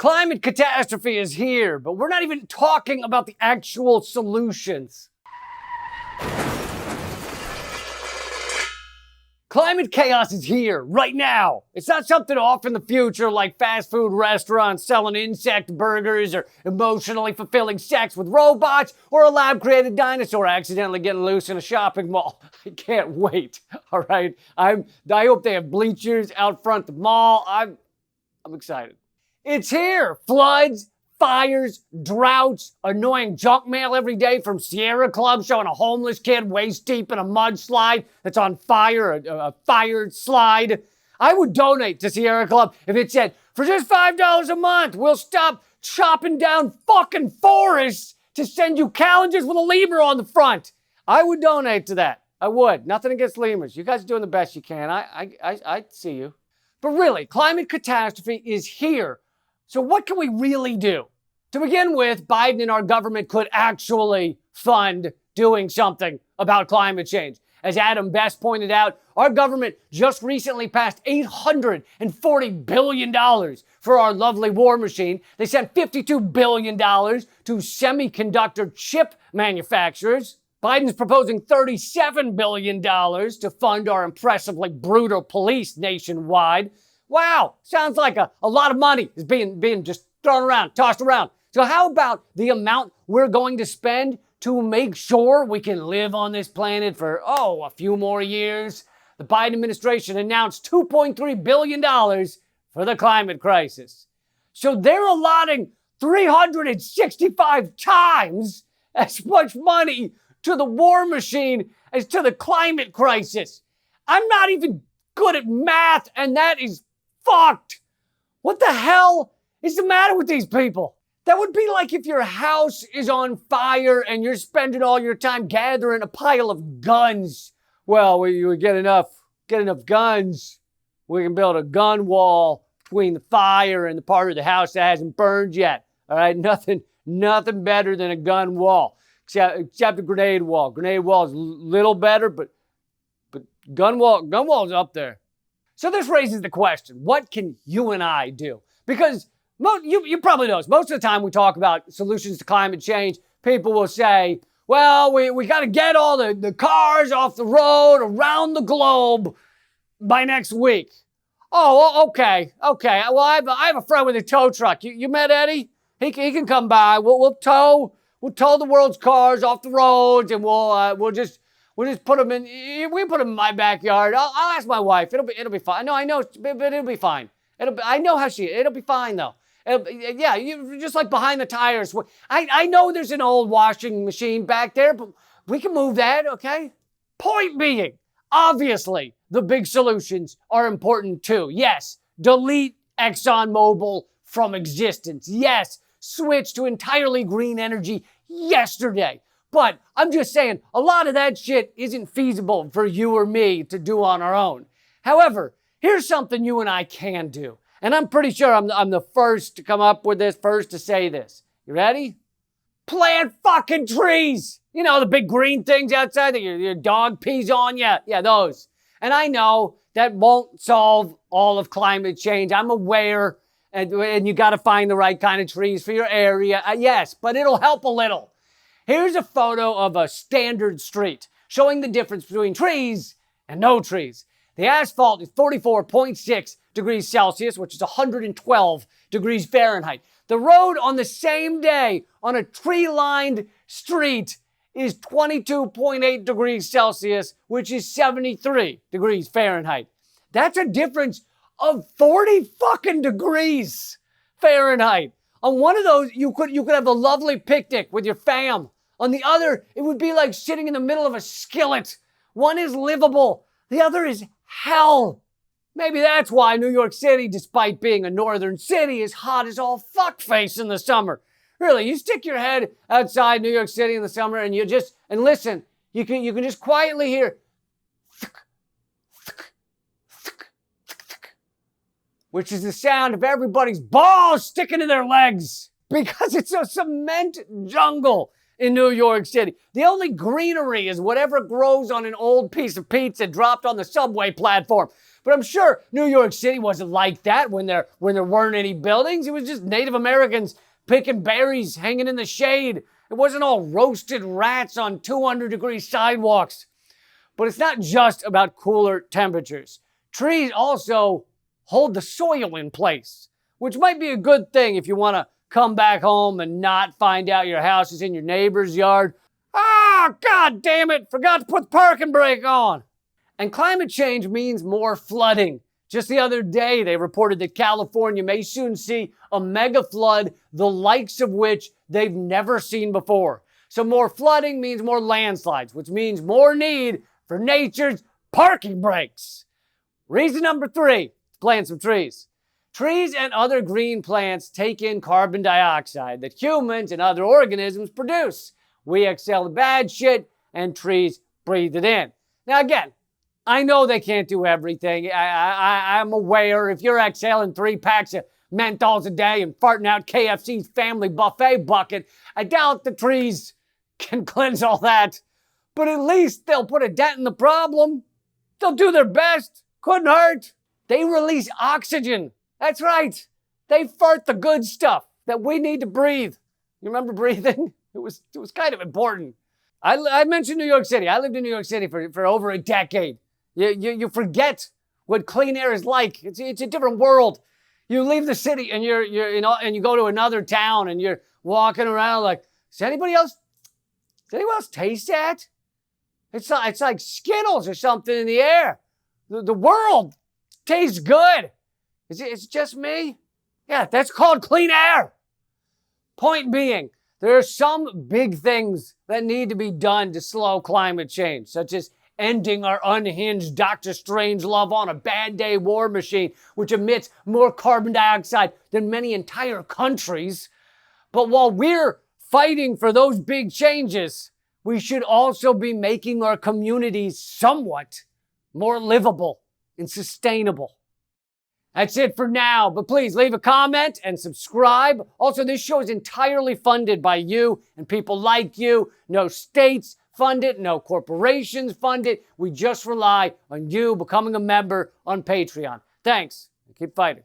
Climate catastrophe is here, but we're not even talking about the actual solutions. Climate chaos is here, right now. It's not something off in the future like fast food restaurants selling insect burgers or emotionally fulfilling sex with robots or a lab-created dinosaur accidentally getting loose in a shopping mall. I can't wait, all right? I hope they have bleachers out front the mall. I'm excited. It's here. Floods, fires, droughts, annoying junk mail every day from Sierra Club showing a homeless kid waist deep in a mudslide that's on fire, a fire slide. I would donate to Sierra Club if it said, for just $5 a month, we'll stop chopping down fucking forests to send you calendars with a lemur on the front. I would donate to that. I would. Nothing against lemurs. You guys are doing the best you can. I see you. But really, climate catastrophe is here. So what can we really do? To begin with, Biden and our government could actually fund doing something about climate change. As Adam Best pointed out, our government just recently passed $840 billion for our lovely war machine. They sent $52 billion to semiconductor chip manufacturers. Biden's proposing $37 billion to fund our impressively brutal police nationwide. Wow, sounds like a lot of money is being just thrown around, tossed around. So how about the amount we're going to spend to make sure we can live on this planet for, a few more years? The Biden administration announced $2.3 billion for the climate crisis. So they're allotting 365 times as much money to the war machine as to the climate crisis. I'm not even good at math, and that is fucked. What the hell is the matter with these people? That would be like if your house is on fire and you're spending all your time gathering a pile of guns. Well, we get enough guns, we can build a gun wall between the fire and the part of the house that hasn't burned yet. All right, nothing better than a gun wall, except a grenade wall. Grenade wall is a little better, but gun wall's up there. So this raises the question: what can you and I do? Because you probably know this. Most of the time we talk about solutions to climate change, people will say, well, we got to get all the cars off the road around the globe by next week. Oh, okay. Well, I have a friend with a tow truck. You met Eddie? He can come by. We'll tow the world's cars off the roads, and we'll just put them in. We put them in my backyard. I'll ask my wife. It'll be fine. No, I know, but it'll be fine. I know how it'll be fine though. Yeah, you just like behind the tires. I know there's an old washing machine back there, but we can move that, okay? Point being, obviously, the big solutions are important too. Yes, delete ExxonMobil from existence. Yes, switch to entirely green energy yesterday. But I'm just saying, a lot of that shit isn't feasible for you or me to do on our own. However, here's something you and I can do. And I'm pretty sure I'm the first to come up with this, first to say this. You ready? Plant fucking trees! You know, the big green things outside that your dog pees on? Yeah, those. And I know that won't solve all of climate change. I'm aware, and you gotta find the right kind of trees for your area. Yes, but it'll help a little. Here's a photo of a standard street showing the difference between trees and no trees. The asphalt is 44.6 degrees Celsius, which is 112 degrees Fahrenheit. The road on the same day on a tree-lined street is 22.8 degrees Celsius, which is 73 degrees Fahrenheit. That's a difference of 40 fucking degrees Fahrenheit. On one of those, you could have a lovely picnic with your fam. On the other, it would be like sitting in the middle of a skillet. One is livable, the other is hell. Maybe that's why New York City, despite being a northern city, is hot as all fuckface in the summer. Really, you stick your head outside New York City in the summer and listen. You can just quietly hear which is the sound of everybody's balls sticking to their legs because it's a cement jungle in New York City. The only greenery is whatever grows on an old piece of pizza dropped on the subway platform. But I'm sure New York City wasn't like that when there weren't any buildings. It was just Native Americans picking berries, hanging in the shade. It wasn't all roasted rats on 200-degree sidewalks. But it's not just about cooler temperatures. Trees also hold the soil in place, which might be a good thing if you want to come back home and not find out your house is in your neighbor's yard. Ah, God damn it, forgot to put the parking brake on. And climate change means more flooding. Just the other day, they reported that California may soon see a mega flood, the likes of which they've never seen before. So more flooding means more landslides, which means more need for nature's parking brakes. Reason number 3, plant some trees. Trees and other green plants take in carbon dioxide that humans and other organisms produce. We exhale the bad shit, and trees breathe it in. Now again, I know they can't do everything. I'm aware if you're exhaling 3 packs of menthols a day and farting out KFC's family buffet bucket, I doubt the trees can cleanse all that. But at least they'll put a dent in the problem. They'll do their best. Couldn't hurt. They release oxygen. That's right. They fart the good stuff that we need to breathe. You remember breathing? It was kind of important. I mentioned New York City. I lived in New York City for over a decade. You forget what clean air is like. It's a different world. You leave the city and you go to another town and you're walking around like, does anyone else taste that? It's like Skittles or something in the air. The world tastes good. Is it just me? Yeah, that's called clean air. Point being, there are some big things that need to be done to slow climate change, such as ending our unhinged Dr. Strangelove on a bad day war machine, which emits more carbon dioxide than many entire countries. But while we're fighting for those big changes, we should also be making our communities somewhat more livable and sustainable. That's it for now, but please leave a comment and subscribe. Also, this show is entirely funded by you and people like you. No states fund it, no corporations fund it. We just rely on you becoming a member on Patreon. Thanks, and keep fighting.